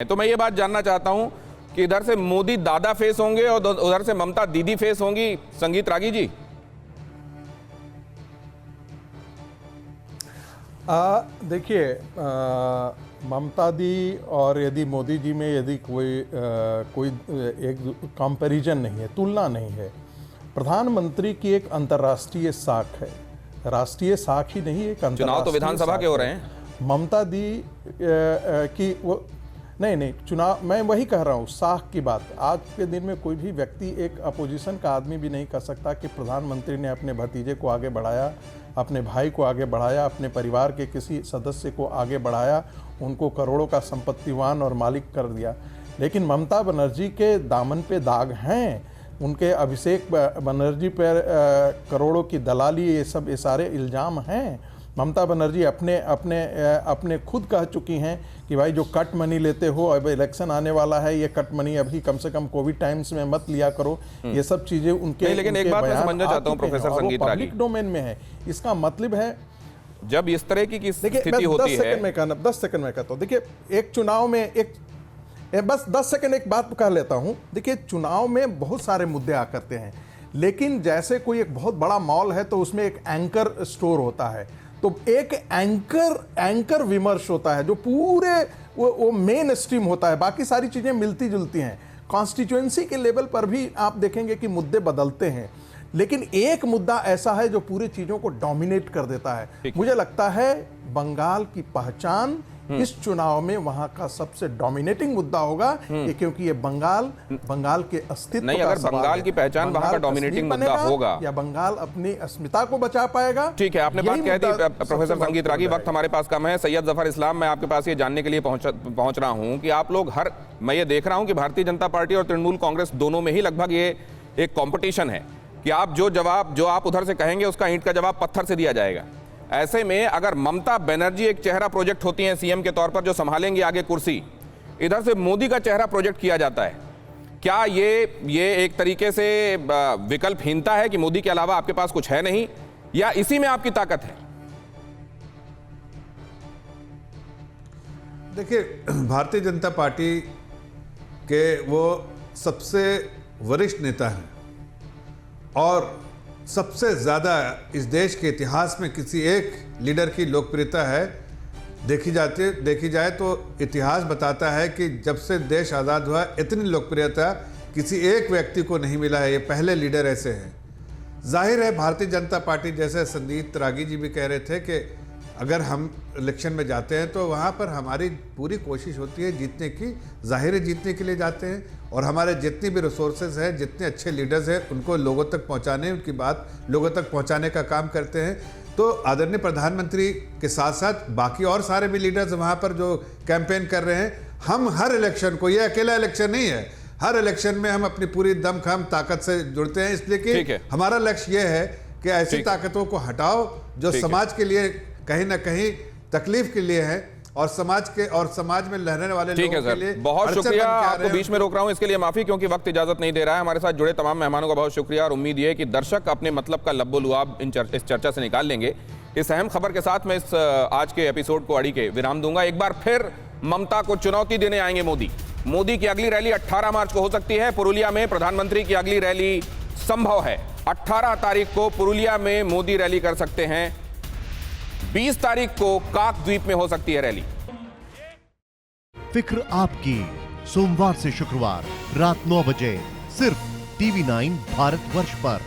तो मैं ये बात जानना चाहता हूं कि इधर से मोदी दादा फेस होंगे और उधर से ममता दीदी फेस होंगी। संगीत रागी जी, देखिए, ममता दी और यदि मोदी जी में यदि कोई एक कंपैरिजन नहीं है, तुलना नहीं है। प्रधानमंत्री की एक अंतर्राष्ट्रीय साख है, राष्ट्रीय साख ही नहीं, एक अंतर्राष्ट्रीय चुनाव तो विधानसभा के हो रहे हैं। ममता दी की वो नहीं चुनाव, मैं वही कह रहा हूँ, साख की बात। आज के दिन में कोई भी व्यक्ति, एक अपोजिशन का आदमी भी नहीं कह सकता कि प्रधानमंत्री ने अपने भतीजे को आगे बढ़ाया, अपने भाई को आगे बढ़ाया, अपने परिवार के किसी सदस्य को आगे बढ़ाया, उनको करोड़ों का संपत्तिवान और मालिक कर दिया। लेकिन ममता बनर्जी के दामन पे दाग हैं, उनके अभिषेक बनर्जी पर करोड़ों की दलाली, ये सारे इल्ज़ाम हैं। ममता बनर्जी अपने खुद कह चुकी हैं कि भाई जो कट मनी लेते हो, अब इलेक्शन आने वाला है, ये कट मनी अभी कम से कम कोविड टाइम्स में मत लिया करो। ये सब चीजें उनके, लेकिन एक बात मैं समझना चाहता हूं प्रोफेसर संगीत रागी, पब्लिक डोमेन में है। इसका मतलब है, जब इस तरह की स्थिति होती है। 10 सेकंड में कहता हूं। देखिए, एक चुनाव में बस 10 सेकंड एक बात कह लेता हूं। देखिए, चुनाव में बहुत सारे मुद्दे आ करते हैं, लेकिन जैसे कोई एक बहुत बड़ा मॉल है तो उसमें एक एंकर स्टोर होता है, तो एक एंकर विमर्श होता है जो पूरे वो मेन स्ट्रीम होता है, बाकी सारी चीजें मिलती जुलती हैं। कॉन्स्टिट्यूएंसी के लेवल पर भी आप देखेंगे कि मुद्दे बदलते हैं, लेकिन एक मुद्दा ऐसा है जो पूरी चीजों को डोमिनेट कर देता है। मुझे लगता है बंगाल की पहचान इस चुनाव में वहां का सबसे डोमिनेटिंग मुद्दा होगा, क्योंकि ये बंगाल के अस्तित्व नहीं, अगर बंगाल की पहचान वहां का डोमिनेटिंग मुद्दा होगा, या बंगाल अपनी अस्मिता को बचा पाएगा। ठीक है, आपने बात कह दी प्रोफेसर संगीत रागी। वक्त हमारे पास कम है। सैयद जफर इस्लाम, मैं आपके पास ये जानने के लिए पहुंच रहा हूं कि आप लोग मैं ये देख रहा हूं कि भारतीय जनता पार्टी और तृणमूल कांग्रेस दोनों में ही लगभग ये एक कॉम्पिटिशन है कि आप जो आप उधर से कहेंगे उसका ईंट का जवाब पत्थर से दिया जाएगा। ऐसे में अगर ममता बनर्जी एक चेहरा प्रोजेक्ट होती हैं सीएम के तौर पर, जो संभालेंगे आगे कुर्सी, इधर से मोदी का चेहरा प्रोजेक्ट किया जाता है, क्या ये एक तरीके से विकल्पहीनता है कि मोदी के अलावा आपके पास कुछ है नहीं, या इसी में आपकी ताकत है? देखिए, भारतीय जनता पार्टी के वो सबसे वरिष्ठ नेता हैं और सबसे ज़्यादा इस देश के इतिहास में किसी एक लीडर की लोकप्रियता है। देखी जाए तो इतिहास बताता है कि जब से देश आज़ाद हुआ, इतनी लोकप्रियता किसी एक व्यक्ति को नहीं मिला है। ये पहले लीडर ऐसे हैं। जाहिर है, भारतीय जनता पार्टी, जैसे संगीत रागी जी भी कह रहे थे, कि अगर हम इलेक्शन में जाते हैं तो वहाँ पर हमारी पूरी कोशिश होती है जीतने की। जाहिर है, जीतने के लिए जाते हैं और हमारे जितनी भी रिसोर्सेज हैं, जितने अच्छे लीडर्स हैं, उनको लोगों तक पहुँचाने, उनकी बात लोगों तक पहुँचाने का काम करते हैं। तो आदरणीय प्रधानमंत्री के साथ साथ बाकी और सारे भी लीडर्स वहाँ पर जो कैंपेन कर रहे हैं। हम हर इलेक्शन को, ये अकेला इलेक्शन नहीं है, हर इलेक्शन में हम अपनी पूरी दमखम ताकत से जुड़ते हैं, इसलिए कि हमारा लक्ष्य ये है कि ऐसी ताकतों को हटाओ जो समाज के लिए कहीं ना कहीं तकलीफ के लिए है और समाज में लहरने वाले लोगों के लिए। बहुत शुक्रिया, आपको बीच में रोक रहा हूं इसके लिए माफी, क्योंकि वक्त इजाजत नहीं दे रहा है। हमारे साथ जुड़े तमाम मेहमानों का बहुत शुक्रिया और उम्मीद है कि दर्शक अपने मतलब का लब्बो लुआब इस चर्चा से निकाल लेंगे। इस अहम खबर के साथ मैं इस आज के एपिसोड को अड़ी के विराम दूंगा। एक बार फिर ममता को चुनौती देने आएंगे मोदी की अगली रैली 18 मार्च को हो सकती है पुरुलिया में। प्रधानमंत्री की अगली रैली संभव है 18 तारीख को पुरुलिया में मोदी रैली कर सकते हैं। 20 तारीख को काक द्वीप में हो सकती है रैली। फिक्र आपकी, सोमवार से शुक्रवार रात 9 बजे सिर्फ TV9 भारतवर्ष पर।